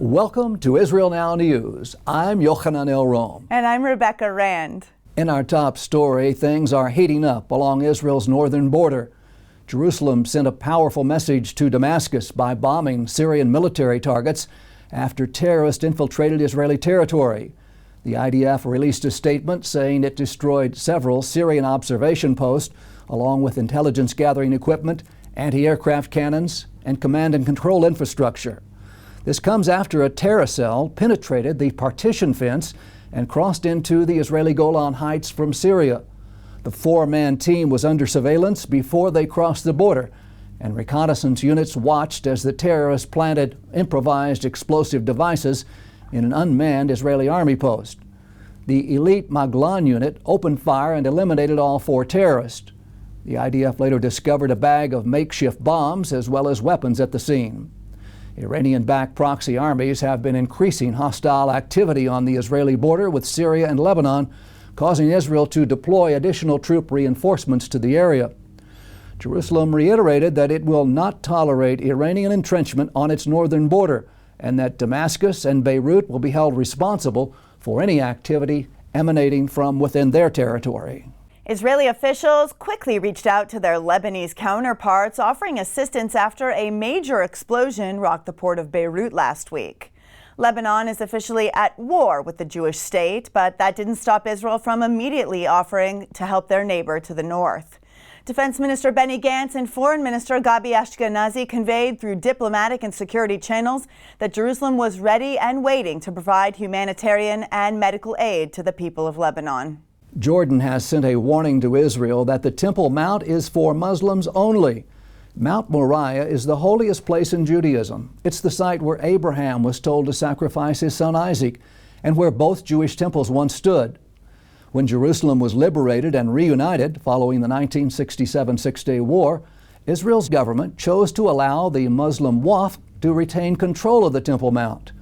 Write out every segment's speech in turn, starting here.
Welcome to Israel Now News. I'm Yochanan Elrom. And I'm Rebecca Rand. In our top story, things are heating up along Israel's northern border. Jerusalem sent a powerful message to Damascus by bombing Syrian military targets after terrorists infiltrated Israeli territory. The IDF released a statement saying it destroyed several Syrian observation posts, along with intelligence gathering equipment, anti-aircraft cannons, and command and control infrastructure. This comes after a terror cell penetrated the partition fence and crossed into the Israeli Golan Heights from Syria. The four-man team was under surveillance before they crossed the border, and reconnaissance units watched as the terrorists planted improvised explosive devices in an unmanned Israeli army post. The elite Maglan unit opened fire and eliminated all four terrorists. The IDF later discovered a bag of makeshift bombs as well as weapons at the scene. Iranian-backed proxy armies have been increasing hostile activity on the Israeli border with Syria and Lebanon, causing Israel to deploy additional troop reinforcements to the area. Jerusalem reiterated that it will not tolerate Iranian entrenchment on its northern border, and that Damascus and Beirut will be held responsible for any activity emanating from within their territory. Israeli officials quickly reached out to their Lebanese counterparts, offering assistance after a major explosion rocked the port of Beirut last week. Lebanon is officially at war with the Jewish state, but that didn't stop Israel from immediately offering to help their neighbor to the north. Defense Minister Benny Gantz and Foreign Minister Gabi Ashkenazi conveyed through diplomatic and security channels that Jerusalem was ready and waiting to provide humanitarian and medical aid to the people of Lebanon. Jordan has sent a warning to Israel that the Temple Mount is for Muslims only. Mount Moriah is the holiest place in Judaism. It's the site where Abraham was told to sacrifice his son Isaac, and where both Jewish temples once stood. When Jerusalem was liberated and reunited following the 1967 Six-Day War, Israel's government chose to allow the Muslim Waqf to retain control of the Temple Mount.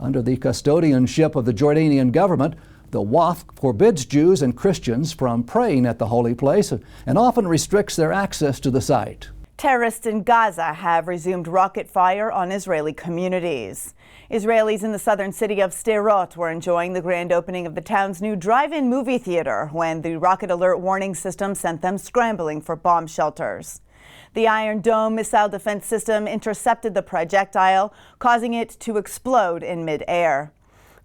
Under the custodianship of the Jordanian government, the Waqf forbids Jews and Christians from praying at the holy place and often restricts their access to the site. Terrorists in Gaza have resumed rocket fire on Israeli communities. Israelis in the southern city of Sderot were enjoying the grand opening of the town's new drive-in movie theater when the rocket alert warning system sent them scrambling for bomb shelters. The Iron Dome missile defense system intercepted the projectile, causing it to explode in mid-air.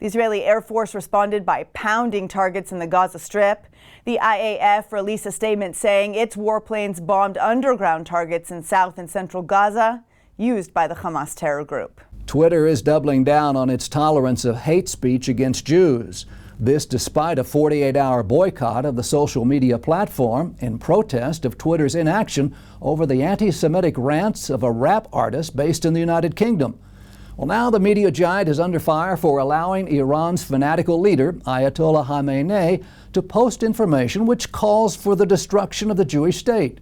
The Israeli Air Force responded by pounding targets in the Gaza Strip. The IAF released a statement saying its warplanes bombed underground targets in south and central Gaza used by the Hamas terror group. Twitter is doubling down on its tolerance of hate speech against Jews. This despite a 48-hour boycott of the social media platform in protest of Twitter's inaction over the anti-Semitic rants of a rap artist based in the United Kingdom. Well, now the media giant is under fire for allowing Iran's fanatical leader, Ayatollah Khamenei, to post information which calls for the destruction of the Jewish state.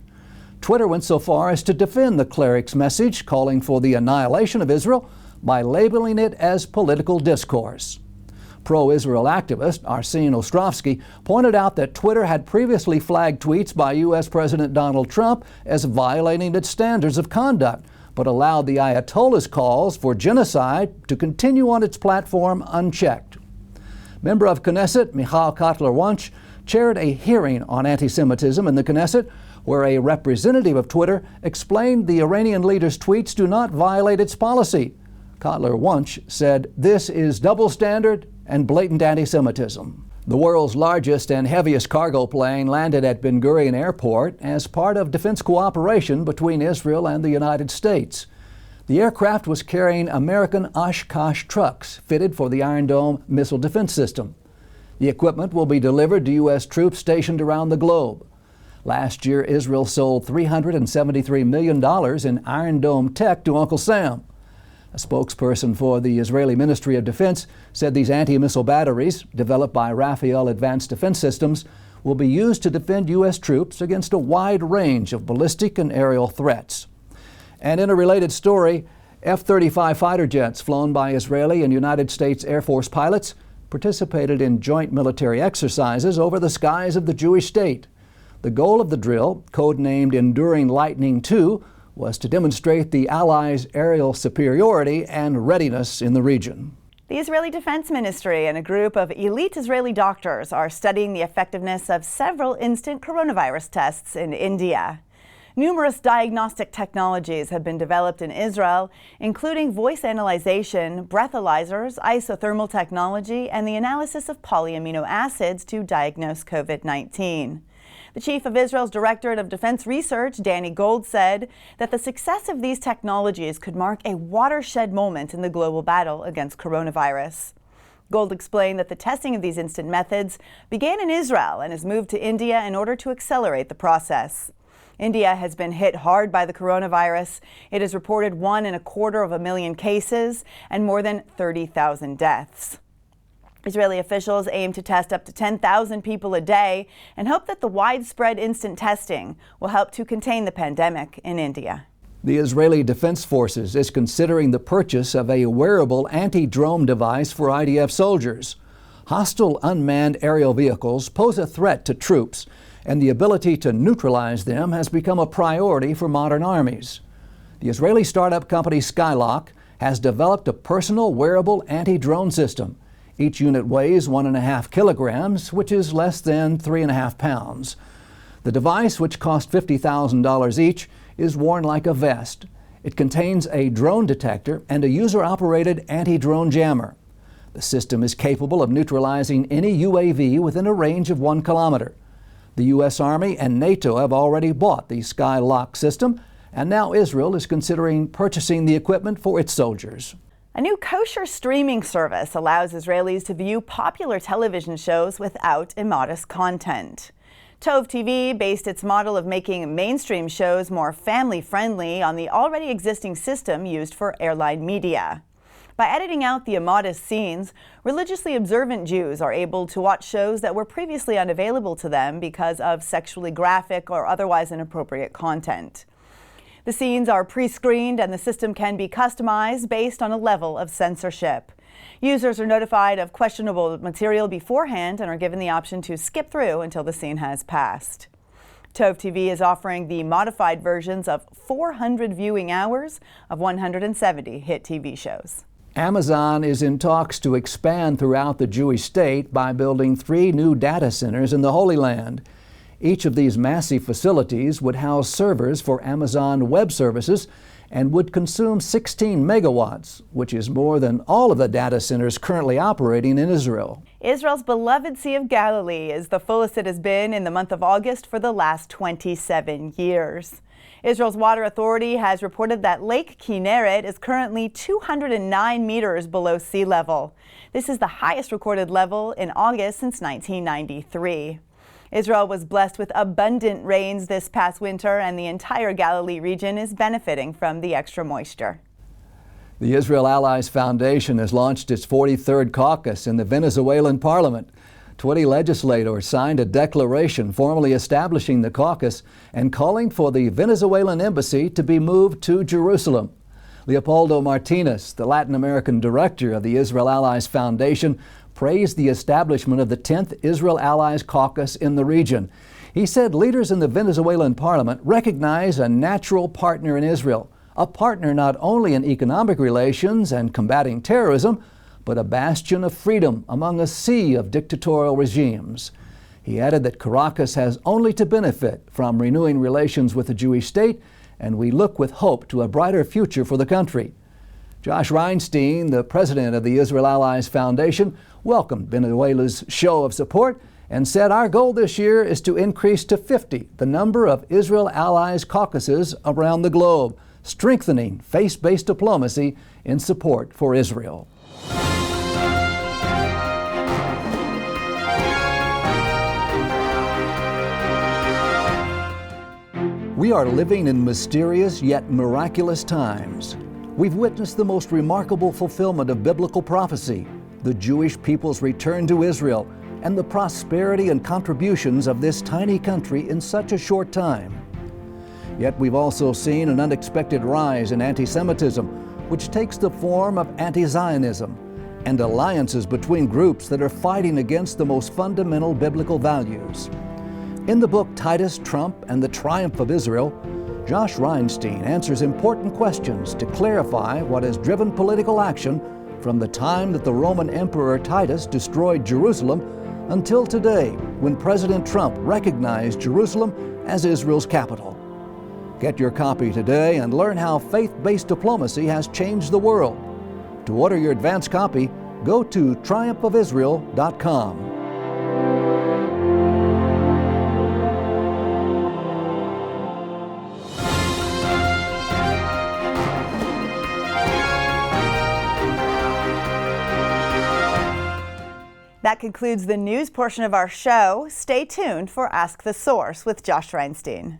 Twitter went so far as to defend the cleric's message, calling for the annihilation of Israel by labeling it as political discourse. Pro-Israel activist Arsen Ostrovsky pointed out that Twitter had previously flagged tweets by U.S. President Donald Trump as violating its standards of conduct, but allowed the Ayatollah's calls for genocide to continue on its platform unchecked. Member of Knesset Michal Kotler-Wunsch chaired a hearing on anti-Semitism in the Knesset, where a representative of Twitter explained the Iranian leader's tweets do not violate its policy. Kotler-Wunsch said this is double standard and blatant anti-Semitism. The world's largest and heaviest cargo plane landed at Ben Gurion Airport as part of defense cooperation between Israel and the United States. The aircraft was carrying American Oshkosh trucks fitted for the Iron Dome missile defense system. The equipment will be delivered to U.S. troops stationed around the globe. Last year, Israel sold $373 million in Iron Dome tech to Uncle Sam. A spokesperson for the Israeli Ministry of Defense said these anti-missile batteries, developed by Rafael Advanced Defense Systems, will be used to defend U.S. troops against a wide range of ballistic and aerial threats. And in a related story, F-35 fighter jets flown by Israeli and United States Air Force pilots participated in joint military exercises over the skies of the Jewish state. The goal of the drill, codenamed Enduring Lightning II, was to demonstrate the Allies' aerial superiority and readiness in the region. The Israeli Defense Ministry and a group of elite Israeli doctors are studying the effectiveness of several instant coronavirus tests in India. Numerous diagnostic technologies have been developed in Israel, including voice analyzation, breathalyzers, isothermal technology, and the analysis of polyamino acids to diagnose COVID-19. The chief of Israel's Directorate of Defense Research, Danny Gold, said that the success of these technologies could mark a watershed moment in the global battle against coronavirus. Gold explained that the testing of these instant methods began in Israel and has moved to India in order to accelerate the process. India has been hit hard by the coronavirus. It has reported 1.25 million cases and more than 30,000 deaths. Israeli officials aim to test up to 10,000 people a day and hope that the widespread instant testing will help to contain the pandemic in India. The Israeli Defense Forces is considering the purchase of a wearable anti-drone device for IDF soldiers. Hostile unmanned aerial vehicles pose a threat to troops, and the ability to neutralize them has become a priority for modern armies. The Israeli startup company Skylock has developed a personal wearable anti-drone system. Each unit weighs 1.5 kilograms, which is less than 3.5 pounds. The device, which cost $50,000 each, is worn like a vest. It contains a drone detector and a user-operated anti-drone jammer. The system is capable of neutralizing any UAV within a range of 1 kilometer. The U.S. Army and NATO have already bought the Skylock system, and now Israel is considering purchasing the equipment for its soldiers. A new kosher streaming service allows Israelis to view popular television shows without immodest content. Tov TV based its model of making mainstream shows more family-friendly on the already existing system used for airline media. By editing out the immodest scenes, religiously observant Jews are able to watch shows that were previously unavailable to them because of sexually graphic or otherwise inappropriate content. The scenes are pre-screened and the system can be customized based on a level of censorship. Users are notified of questionable material beforehand and are given the option to skip through until the scene has passed. Tov TV is offering the modified versions of 400 viewing hours of 170 hit TV shows. Amazon is in talks to expand throughout the Jewish state by building 3 new data centers in the Holy Land. Each of these massive facilities would house servers for Amazon Web Services and would consume 16 megawatts, which is more than all of the data centers currently operating in Israel. Israel's beloved Sea of Galilee is the fullest it has been in the month of August for the last 27 years. Israel's Water Authority has reported that Lake Kinneret is currently 209 meters below sea level. This is the highest recorded level in August since 1993. Israel was blessed with abundant rains this past winter, and the entire Galilee region is benefiting from the extra moisture. The Israel Allies Foundation has launched its 43rd caucus in the Venezuelan parliament. 20 legislators signed a declaration formally establishing the caucus and calling for the Venezuelan embassy to be moved to Jerusalem. Leopoldo Martinez, the Latin American director of the Israel Allies Foundation, praised the establishment of the 10th Israel Allies Caucus in the region. He said leaders in the Venezuelan parliament recognize a natural partner in Israel, a partner not only in economic relations and combating terrorism, but a bastion of freedom among a sea of dictatorial regimes. He added that Caracas has only to benefit from renewing relations with the Jewish state, and we look with hope to a brighter future for the country. Josh Reinstein, the president of the Israel Allies Foundation, welcomed Venezuela's show of support and said, "Our goal this year is to increase to 50 the number of Israel Allies caucuses around the globe, strengthening faith-based diplomacy in support for Israel." We are living in mysterious yet miraculous times. We've witnessed the most remarkable fulfillment of biblical prophecy, the Jewish people's return to Israel, and the prosperity and contributions of this tiny country in such a short time. Yet we've also seen an unexpected rise in anti-Semitism, which takes the form of anti-Zionism, and alliances between groups that are fighting against the most fundamental biblical values. In the book Titus, Trump, and the Triumph of Israel, Josh Reinstein answers important questions to clarify what has driven political action from the time that the Roman Emperor Titus destroyed Jerusalem until today, when President Trump recognized Jerusalem as Israel's capital. Get your copy today and learn how faith-based diplomacy has changed the world. To order your advance copy, go to triumphofisrael.com. That concludes the news portion of our show. Stay tuned for Ask the Source with Josh Reinstein.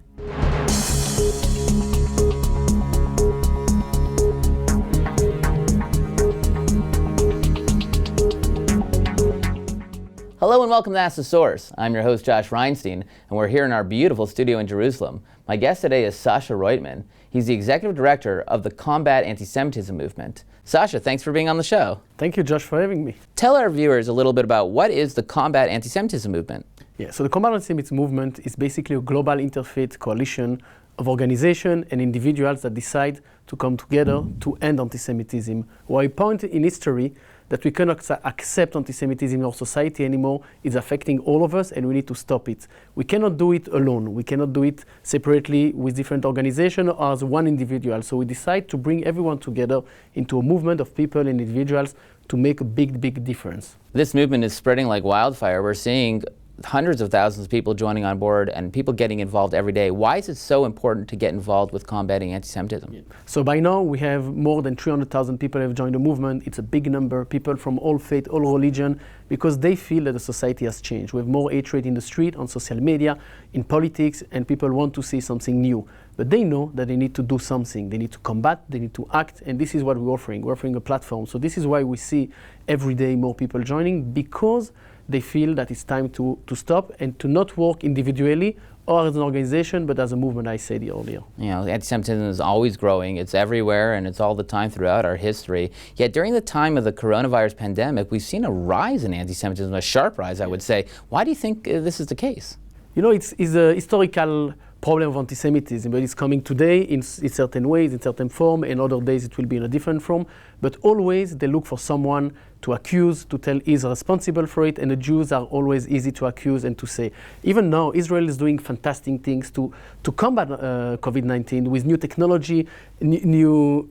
Hello and welcome to Ask the Source. I'm your host, Josh Reinstein, and we're here in our beautiful studio in Jerusalem. My guest today is Sacha Roytman. He's the executive director of the Combat Anti-Semitism Movement. Sacha, thanks for being on the show. Thank you, Josh, for having me. Tell our viewers a little bit about what is the Combat Anti-Semitism Movement. Yeah, so the Combat Anti-Semitism Movement is basically a global interfaith coalition of organizations and individuals that decide to come together to end anti-Semitism. Where a point in history that we cannot accept anti-Semitism in our society anymore is affecting all of us, and we need to stop it. We cannot do it alone. We cannot do it separately with different organizations or as one individual. So we decide to bring everyone together into a movement of people and individuals to make a big, big difference. This movement is spreading like wildfire. We're seeing hundreds of thousands of people joining on board and people getting involved every day. Why is it so important to get involved with combating anti-Semitism? So by now we have more than 300,000 people have joined the movement. It's a big number, people from all faith, all religion, because they feel that the society has changed. We have more hatred in the street, on social media, in politics, and people want to see something new. But they know that they need to do something. They need to combat, they need to act, and this is what we're offering. We're offering a platform. So this is why we see every day more people joining, because they feel that it's time to stop and to not work individually or as an organization, but as a movement, I said earlier. You know, anti-Semitism is always growing. It's everywhere, and it's all the time throughout our history. Yet during the time of the coronavirus pandemic, we've seen a rise in anti-Semitism, a sharp rise, I would say. Why do you think this is the case? You know, it's a historical problem of anti-Semitism, but it's coming today in certain ways, in certain form, and other days it will be in a different form. But always they look for someone to accuse, to tell is responsible for it, and the Jews are always easy to accuse and to say. Even now, Israel is doing fantastic things to combat COVID-19 with new technology, new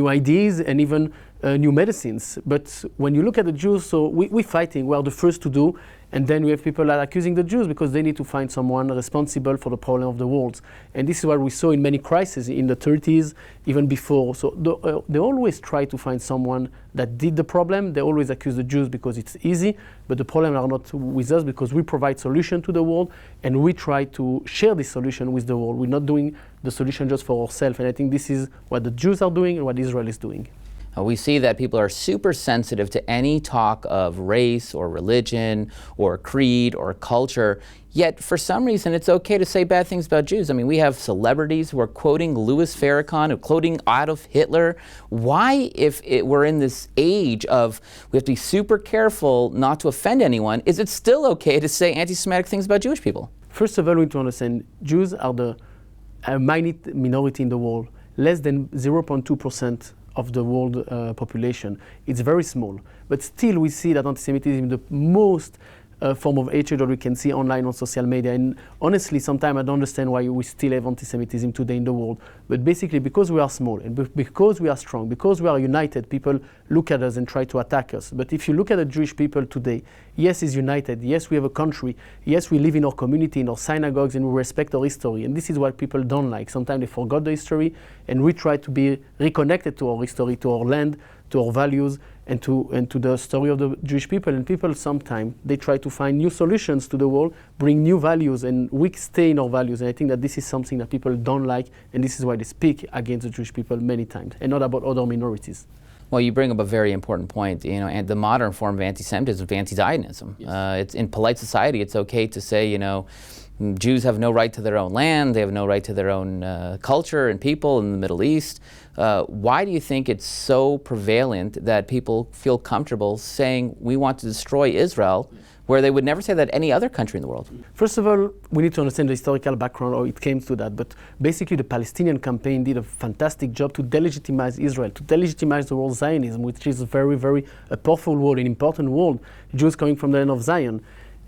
ideas, and even new medicines. But when you look at the Jews, so we're fighting, we are the first to do, and then we have people that are accusing the Jews because they need to find someone responsible for the problem of the world. And this is what we saw in many crises in the 30s, even before. So they always try to find someone that did the problem. They always accuse the Jews because it's easy, but the problem are not with us because we provide solution to the world, and we try to share this solution with the world. We're not doing the solution just for ourselves, and I think this is what the Jews are doing and what Israel is doing. We see that people are super sensitive to any talk of race or religion or creed or culture, yet for some reason it's okay to say bad things about Jews. I mean, we have celebrities who are quoting Louis Farrakhan, who are quoting Adolf Hitler. Why, if we're in this age of we have to be super careful not to offend anyone, is it still okay to say anti-Semitic things about Jewish people? First of all, we need to understand Jews are the minority in the world, less than 0.2% of the world population. It's very small, but still we see that anti-Semitism is the most form of hatred that we can see online on social media. And honestly, sometimes I don't understand why we still have anti-Semitism today in the world. But basically, because we are small and because we are strong, because we are united, people look at us and try to attack us. But if you look at the Jewish people today, yes, it's united. Yes, we have a country. Yes, we live in our community, in our synagogues, and we respect our history. And this is what people don't like. Sometimes they forgot the history, and we try to be reconnected to our history, to our land, to our values, and to the story of the Jewish people. And people sometimes, they try to find new solutions to the world, bring new values, and we stay in our values. And I think that this is something that people don't like, and this is why they speak against the Jewish people many times, and not about other minorities. Well, you bring up a very important point, you know, and the modern form of anti-Semitism is anti-Zionism. Yes. It's in polite society, it's okay to say, you know, Jews have no right to their own land, they have no right to their own culture and people in the Middle East. Why do you think it's so prevalent that people feel comfortable saying we want to destroy Israel where they would never say that any other country in the world. First of all, we need to understand the historical background, or it came to that. But basically, the Palestinian campaign did a fantastic job to delegitimize Israel, to delegitimize the word Zionism, which is a very, very powerful word, an important word. Jews coming from the land of Zion.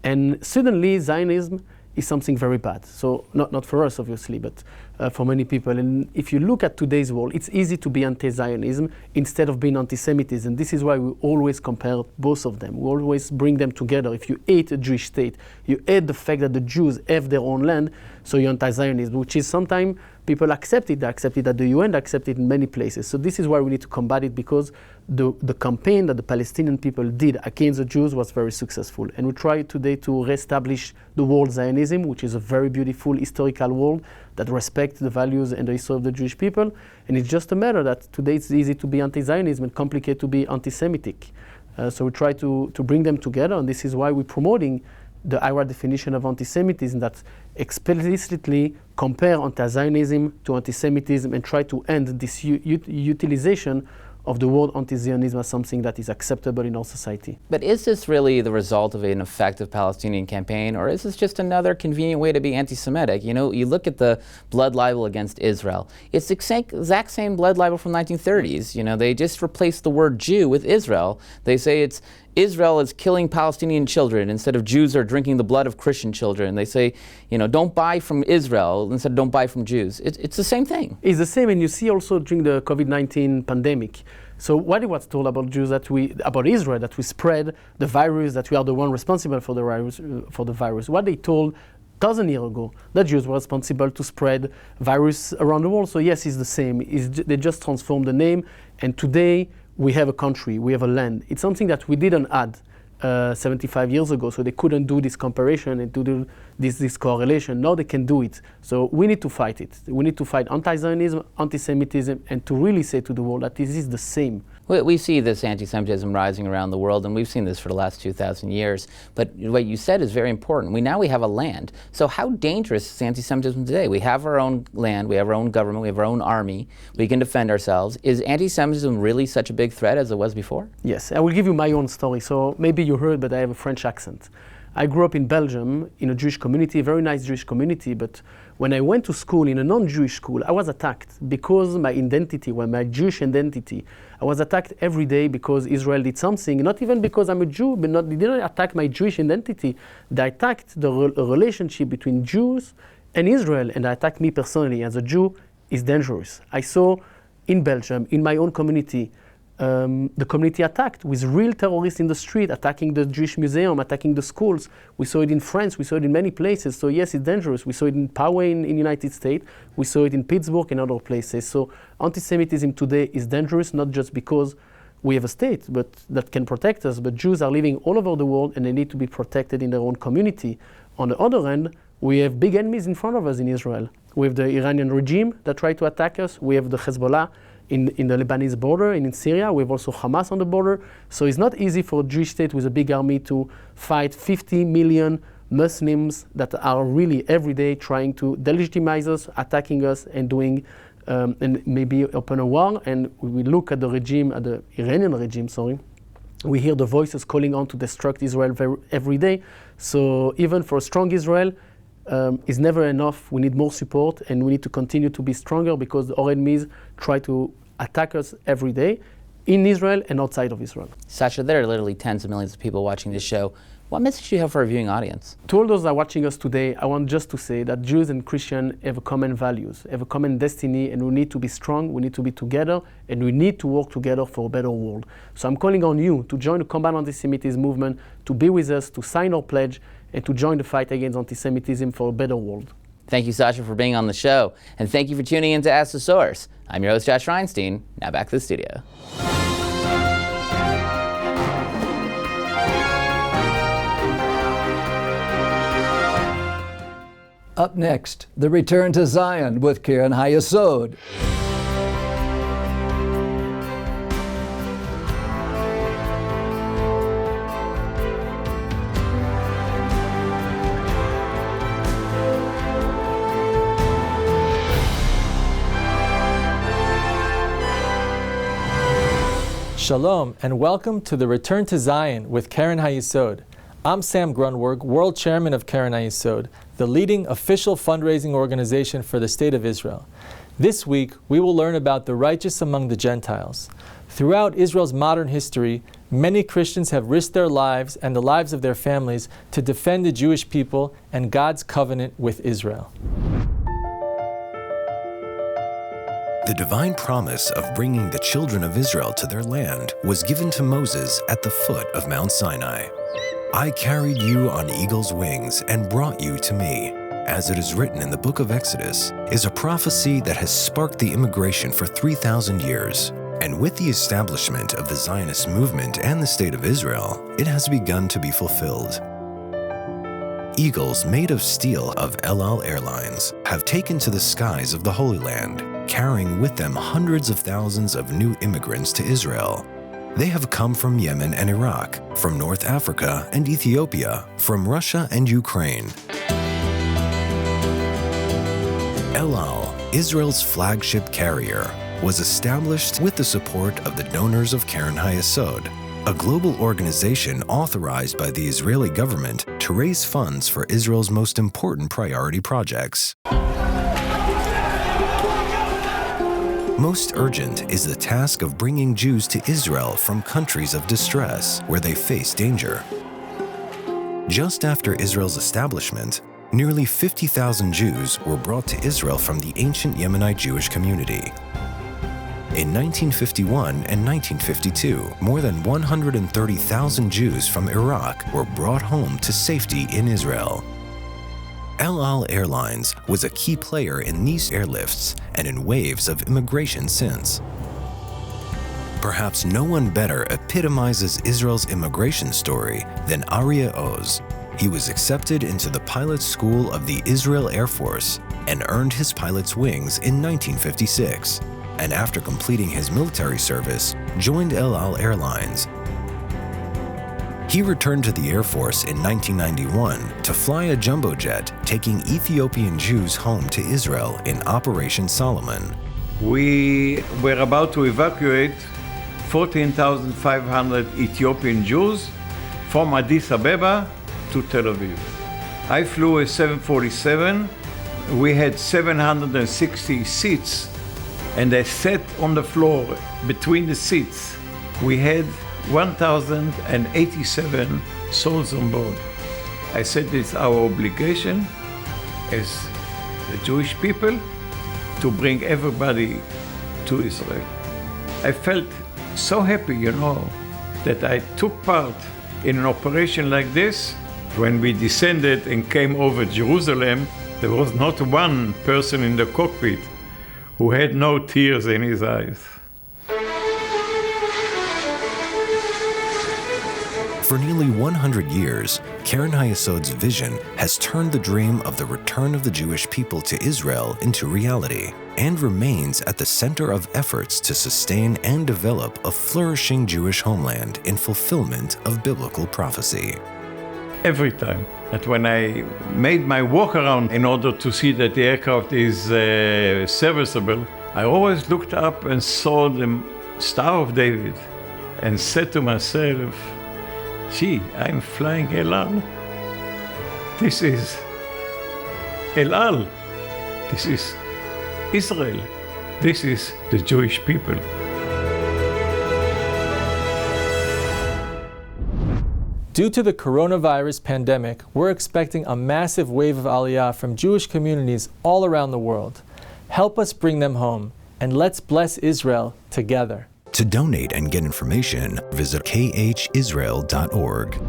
And suddenly, Zionism is something very bad. So not for us, obviously, but for many people. And if you look at today's world, it's easy to be anti-Zionism instead of being anti-Semitism. This is why we always compare both of them. We always bring them together. If you hate a Jewish state, you hate the fact that the Jews have their own land, so you're anti-Zionism, which is sometimes people accept it. They accept it at the UN, they accept it in many places. So this is why we need to combat it, because the campaign that the Palestinian people did against the Jews was very successful. And we try today to reestablish the word Zionism, which is a very beautiful historical word that respects the values and the history of the Jewish people. And it's just a matter that today it's easy to be anti-Zionism and complicated to be anti-Semitic. So we try to bring them together, and this is why we're promoting the IRA definition of anti-Semitism that explicitly compare anti-Zionism to anti-Semitism and try to end this utilization of the word anti-Zionism as something that is acceptable in our society. But is this really the result of an effective Palestinian campaign, or is this just another convenient way to be anti-Semitic? You know, you look at the blood libel against Israel. It's the exact same blood libel from the 1930s. You know, they just replaced the word Jew with Israel. They say it's Israel is killing Palestinian children instead of Jews are drinking the blood of Christian children. They say, you know, don't buy from Israel instead of don't buy from Jews. It's the same thing. It's the same, and you see also during the COVID-19 pandemic. So what it was told about Jews about Israel, that we spread the virus, that we are the one responsible for the virus. What they told 1,000 years ago, that Jews were responsible to spread virus around the world. So yes, it's the same. They just transformed the name, and today we have a country, we have a land. It's something that we didn't add 75 years ago, so they couldn't do this comparison and to do this correlation. Now they can do it. So we need to fight it. We need to fight anti-Zionism, anti-Semitism, and to really say to the world that this is the same. We see this anti-Semitism rising around the world, and we've seen this for the last 2,000 years. But what you said is very important. Now we have a land. So how dangerous is anti-Semitism today? We have our own land, we have our own government, we have our own army, we can defend ourselves. Is anti-Semitism really such a big threat as it was before? Yes, I will give you my own story. So maybe you heard, but I have a French accent. I grew up in Belgium in a Jewish community, a very nice Jewish community, but when I went to school in a non-Jewish school, I was attacked because my identity, my Jewish identity, I was attacked every day because Israel did something, not even because I'm a Jew, but they didn't attack my Jewish identity. They attacked the relationship between Jews and Israel, and they attacked me personally as a Jew. Is dangerous. I saw in Belgium, in my own community, the community attacked with real terrorists in the street, attacking the Jewish museum, attacking the schools. We saw it in France, we saw it in many places. So yes, it's dangerous. We saw it in Poway in the United States. We saw it in Pittsburgh and other places. So anti-Semitism today is dangerous, not just because we have a state but that can protect us, but Jews are living all over the world and they need to be protected in their own community. On the other hand, we have big enemies in front of us in Israel. We have the Iranian regime that try to attack us. We have the Hezbollah in the Lebanese border, and in Syria. We have also Hamas on the border. So it's not easy for a Jewish state with a big army to fight 50 million Muslims that are really every day trying to delegitimize us, attacking us, and doing and maybe open a war. And we look at the regime, at the Iranian regime, we hear the voices calling on to destruct Israel every day. So even for a strong Israel, is never enough. We need more support, and we need to continue to be stronger because our enemies try to attack us every day in Israel and outside of Israel. Sacha, there are literally tens of millions of people watching this show. What message do you have for our viewing audience? To all those that are watching us today, I want just to say that Jews and Christians have common values, have a common destiny, and we need to be strong, we need to be together, and we need to work together for a better world. So I'm calling on you to join the Combat Anti-Semitism movement, to be with us, to sign our pledge, and to join the fight against anti-Semitism for a better world. Thank you, Sacha, for being on the show. And thank you for tuning in to Ask the Source. I'm your host, Josh Reinstein. Now back to the studio. Up next, the return to Zion with Karen Hayesod. Shalom and welcome to the Return to Zion with Karen Hayesod. I'm Sam Grunberg, World Chairman of Keren HaYesod, the leading official fundraising organization for the State of Israel. This week, we will learn about the righteous among the Gentiles. Throughout Israel's modern history, many Christians have risked their lives and the lives of their families to defend the Jewish people and God's covenant with Israel. The divine promise of bringing the children of Israel to their land was given to Moses at the foot of Mount Sinai. I carried you on eagle's wings and brought you to me, as it is written in the book of Exodus, is a prophecy that has sparked the immigration for 3,000 years. And with the establishment of the Zionist movement and the State of Israel, it has begun to be fulfilled. Eagles made of steel of El Al Airlines have taken to the skies of the Holy Land, carrying with them hundreds of thousands of new immigrants to Israel. They have come from Yemen and Iraq, from North Africa and Ethiopia, from Russia and Ukraine. El Al, Israel's flagship carrier, was established with the support of the donors of Keren HaYesod, a global organization authorized by the Israeli government to raise funds for Israel's most important priority projects. Most urgent is the task of bringing Jews to Israel from countries of distress where they face danger. Just after Israel's establishment, nearly 50,000 Jews were brought to Israel from the ancient Yemenite Jewish community. In 1951 and 1952, more than 130,000 Jews from Iraq were brought home to safety in Israel. El Al Airlines was a key player in these airlifts and in waves of immigration since. Perhaps no one better epitomizes Israel's immigration story than Aryeh Oz. He was accepted into the pilot school of the Israel Air Force and earned his pilot's wings in 1956, and after completing his military service, joined El Al Airlines. He returned to the Air Force in 1991 to fly a jumbo jet taking Ethiopian Jews home to Israel in Operation Solomon. We were about to evacuate 14,500 Ethiopian Jews from Addis Ababa to Tel Aviv. I flew a 747. We had 760 seats, and I sat on the floor between the seats. We had 1,087 souls on board. I said it's our obligation as the Jewish people to bring everybody to Israel. I felt so happy, that I took part in an operation like this. When we descended and came over Jerusalem, there was not one person in the cockpit who had no tears in his eyes. For nearly 100 years, Keren HaYesod's vision has turned the dream of the return of the Jewish people to Israel into reality and remains at the center of efforts to sustain and develop a flourishing Jewish homeland in fulfillment of biblical prophecy. Every time that when I made my walk around in order to see that the aircraft is serviceable, I always looked up and saw the Star of David and said to myself, gee, I'm flying El Al. This is El Al. This is Israel. This is the Jewish people. Due to the coronavirus pandemic, we're expecting a massive wave of Aliyah from Jewish communities all around the world. Help us bring them home, and let's bless Israel together. To donate and get information, visit khisrael.org.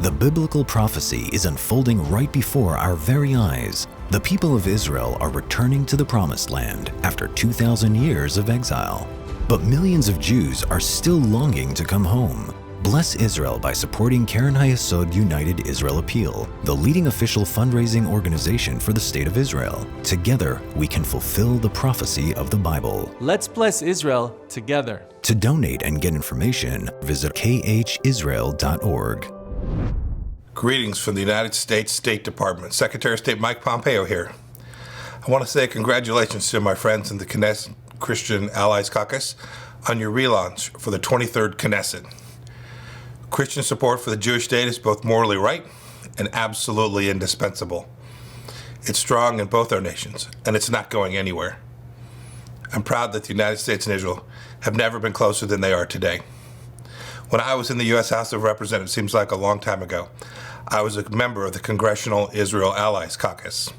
The biblical prophecy is unfolding right before our very eyes. The people of Israel are returning to the Promised Land after 2,000 years of exile. But millions of Jews are still longing to come home. Bless Israel by supporting Keren HaYesod United Israel Appeal, the leading official fundraising organization for the State of Israel. Together, we can fulfill the prophecy of the Bible. Let's bless Israel together. To donate and get information, visit khisrael.org. Greetings from the United States State Department. Secretary of State Mike Pompeo here. I want to say congratulations to my friends in the Knesset Christian Allies Caucus on your relaunch for the 23rd Knesset. Christian support for the Jewish state is both morally right and absolutely indispensable. It's strong in both our nations, and it's not going anywhere. I'm proud that the United States and Israel have never been closer than they are today. When I was in the U.S. House of Representatives, seems like a long time ago, I was a member of the Congressional Israel Allies Caucus.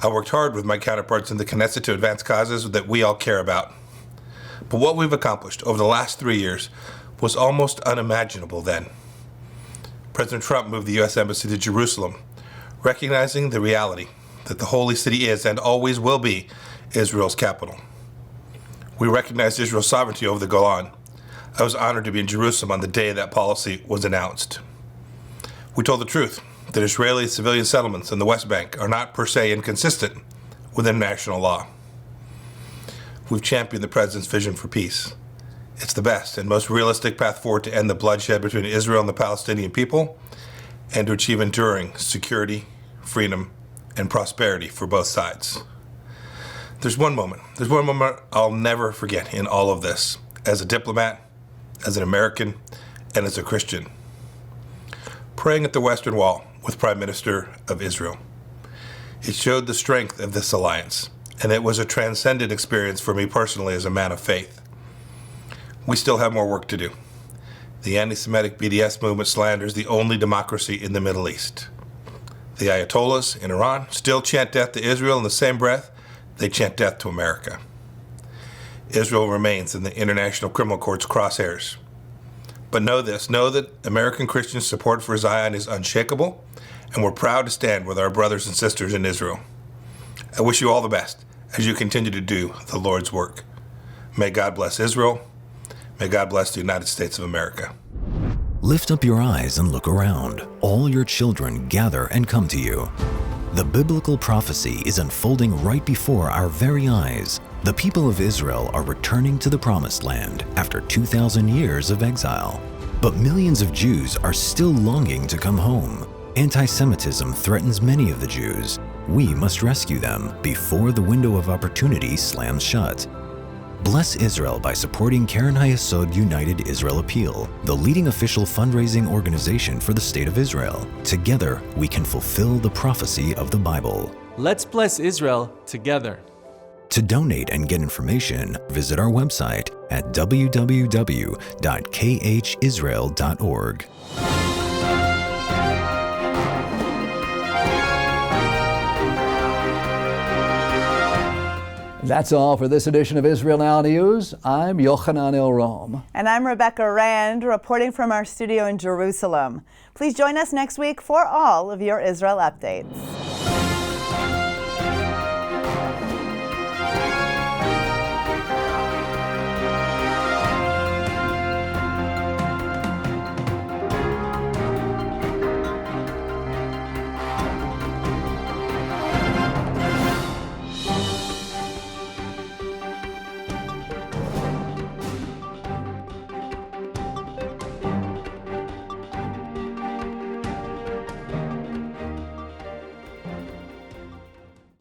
I worked hard with my counterparts in the Knesset to advance causes that we all care about. But what we've accomplished over the last 3 years was almost unimaginable then. President Trump moved the U.S. Embassy to Jerusalem, recognizing the reality that the Holy City is and always will be Israel's capital. We recognized Israel's sovereignty over the Golan. I was honored to be in Jerusalem on the day that policy was announced. We told the truth that Israeli civilian settlements in the West Bank are not per se inconsistent with international law. We've championed the President's vision for peace. It's the best and most realistic path forward to end the bloodshed between Israel and the Palestinian people and to achieve enduring security, freedom, and prosperity for both sides. There's one moment I'll never forget in all of this, as a diplomat, as an American, and as a Christian. Praying at the Western Wall with Prime Minister of Israel. It showed the strength of this alliance, and it was a transcendent experience for me personally as a man of faith. We still have more work to do. The anti-Semitic BDS movement slanders the only democracy in the Middle East. The Ayatollahs in Iran still chant death to Israel in the same breath they chant death to America. Israel remains in the International Criminal Court's crosshairs. But know this, know that American Christian support for Zion is unshakable, and we're proud to stand with our brothers and sisters in Israel. I wish you all the best as you continue to do the Lord's work. May God bless Israel. May God bless the United States of America. Lift up your eyes and look around. All your children gather and come to you. The biblical prophecy is unfolding right before our very eyes. The people of Israel are returning to the Promised Land after 2,000 years of exile. But millions of Jews are still longing to come home. Anti-Semitism threatens many of the Jews. We must rescue them before the window of opportunity slams shut. Bless Israel by supporting Keren HaYesod United Israel Appeal, the leading official fundraising organization for the State of Israel. Together, we can fulfill the prophecy of the Bible. Let's bless Israel together. To donate and get information, visit our website at www.khisrael.org. That's all for this edition of Israel Now News. I'm Yochanan El-Rom. And I'm Rebecca Rand, reporting from our studio in Jerusalem. Please join us next week for all of your Israel updates.